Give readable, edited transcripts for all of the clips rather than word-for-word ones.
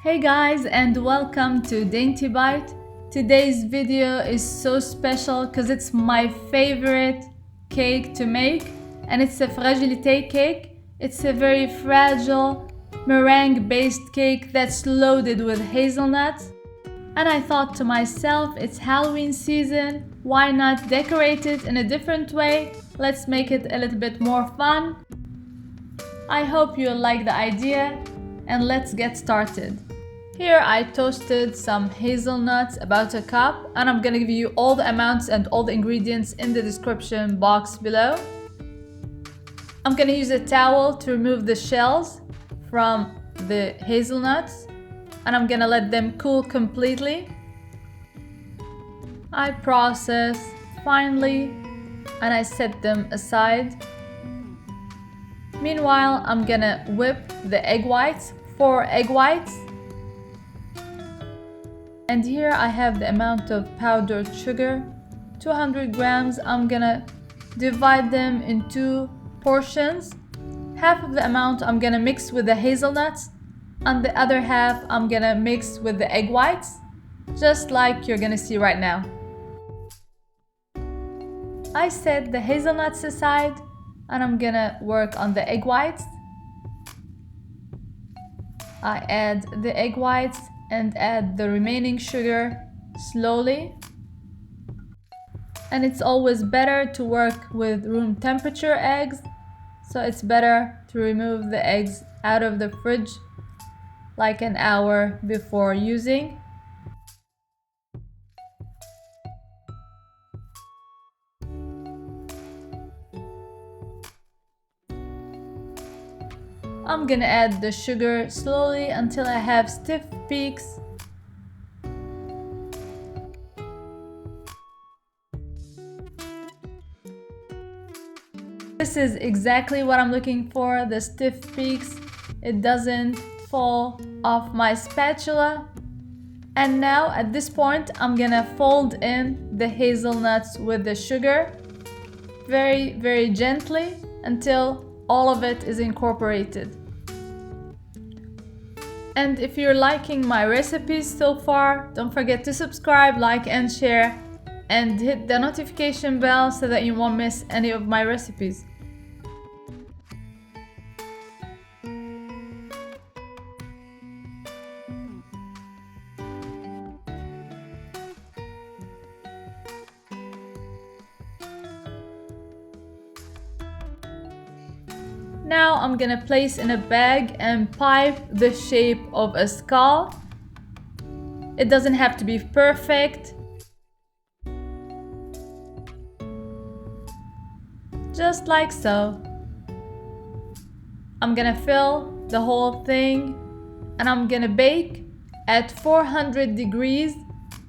Hey guys, and welcome to Dainty Bite. Today's video is so special because it's my favorite cake to make, and it's a fragilité cake. It's a very fragile meringue based cake that's loaded with hazelnuts. And I thought to myself, it's Halloween season, why not decorate it in a different way? Let's make it a little bit more fun. I hope you'll like the idea, and let's get started. Here I toasted some hazelnuts, about a cup, and I'm gonna give you all the amounts and all the ingredients in the description box below. I'm gonna use a towel to remove the shells from the hazelnuts, and I'm gonna let them cool completely. I process finely and I set them aside. Meanwhile, I'm gonna whip the egg whites, 4 egg whites. And here I have the amount of powdered sugar, 200 grams. I'm gonna divide them in 2 portions. Half of the amount I'm gonna mix with the hazelnuts, and the other half I'm gonna mix with the egg whites, just like you're gonna see right now. I set the hazelnuts aside, and I'm gonna work on the egg whites. I add the egg whites and add the remaining sugar slowly. And it's always better to work with room temperature eggs, so it's better to remove the eggs out of the fridge like an hour before using. I'm gonna add the sugar slowly until I have stiff peaks. This is exactly what I'm looking for, the stiff peaks. It doesn't fall off my spatula. And now at this point, I'm gonna fold in the hazelnuts with the sugar very, very gently until all of it is incorporated. And if you're liking my recipes so far, don't forget to subscribe, like and share, and hit the notification bell so that you won't miss any of my recipes. Now I'm gonna place in a bag and pipe the shape of a skull. It doesn't have to be perfect. Just like so. I'm gonna fill the whole thing, and I'm gonna bake at 400 degrees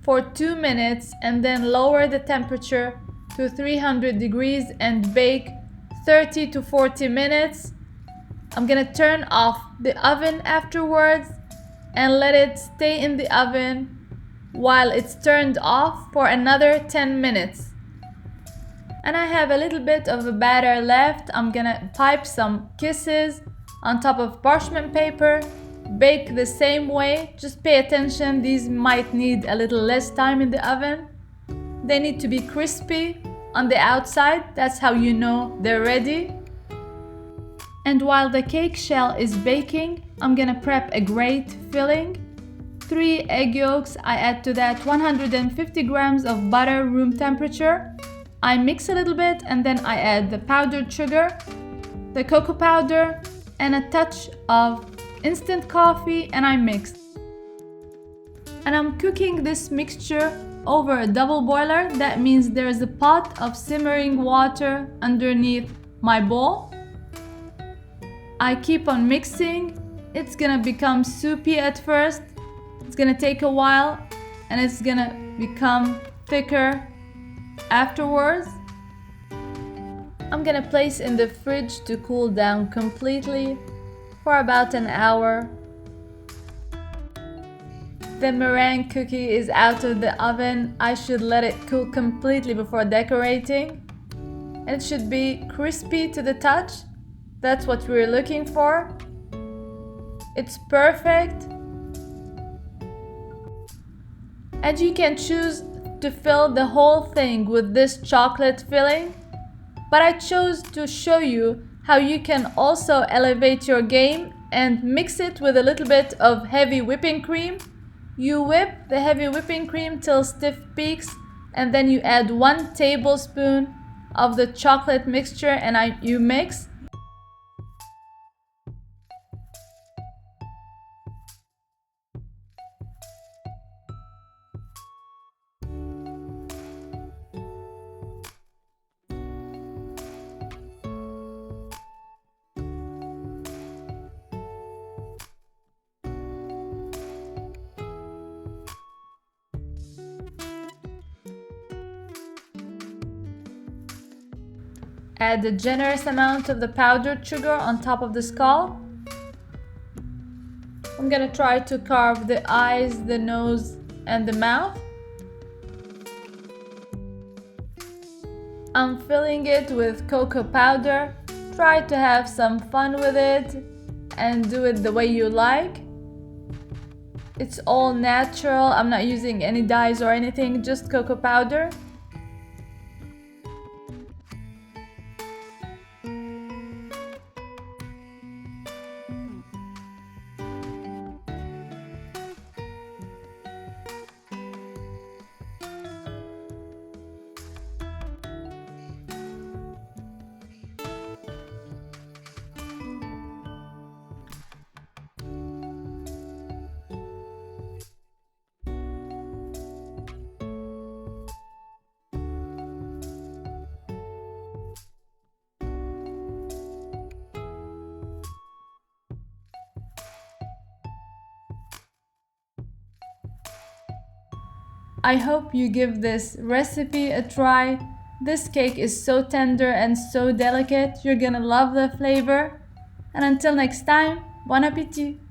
for 2 minutes, and then lower the temperature to 300 degrees and bake 30 to 40 minutes. I'm gonna turn off the oven afterwards and let it stay in the oven while it's turned off for another 10 minutes. And I have a little bit of a batter left. I'm gonna pipe some kisses on top of parchment paper. Bake the same way, just pay attention, these might need a little less time in the oven. They need to be crispy on the outside, that's how you know they're ready. And while the cake shell is baking, I'm gonna prep a great filling. 3 egg yolks, I add to that 150 grams of butter, room temperature. I mix a little bit, and then I add the powdered sugar, the cocoa powder, and a touch of instant coffee, and I mix. And I'm cooking this mixture over a double boiler. That means there is a pot of simmering water underneath my bowl. I keep on mixing. It's gonna become soupy at first. It's gonna take a while, and it's gonna become thicker afterwards. I'm gonna place in the fridge to cool down completely for about an hour. The meringue cookie is out of the oven. I should let it cool completely before decorating. It should be crispy to the touch. That's what we're looking for. It's perfect. And you can choose to fill the whole thing with this chocolate filling, but I chose to show you how you can also elevate your game and mix it with a little bit of heavy whipping cream. You whip the heavy whipping cream till stiff peaks, and then you add 1 tablespoon of the chocolate mixture and you mix. Add a generous amount of the powdered sugar on top of the skull. I'm gonna try to carve the eyes, the nose, and the mouth. I'm filling it with cocoa powder. Try to have some fun with it and do it the way you like. It's all natural. I'm not using any dyes or anything, just cocoa powder. I hope you give this recipe a try. This cake is so tender and so delicate. You're gonna love the flavor. And until next time, bon appétit!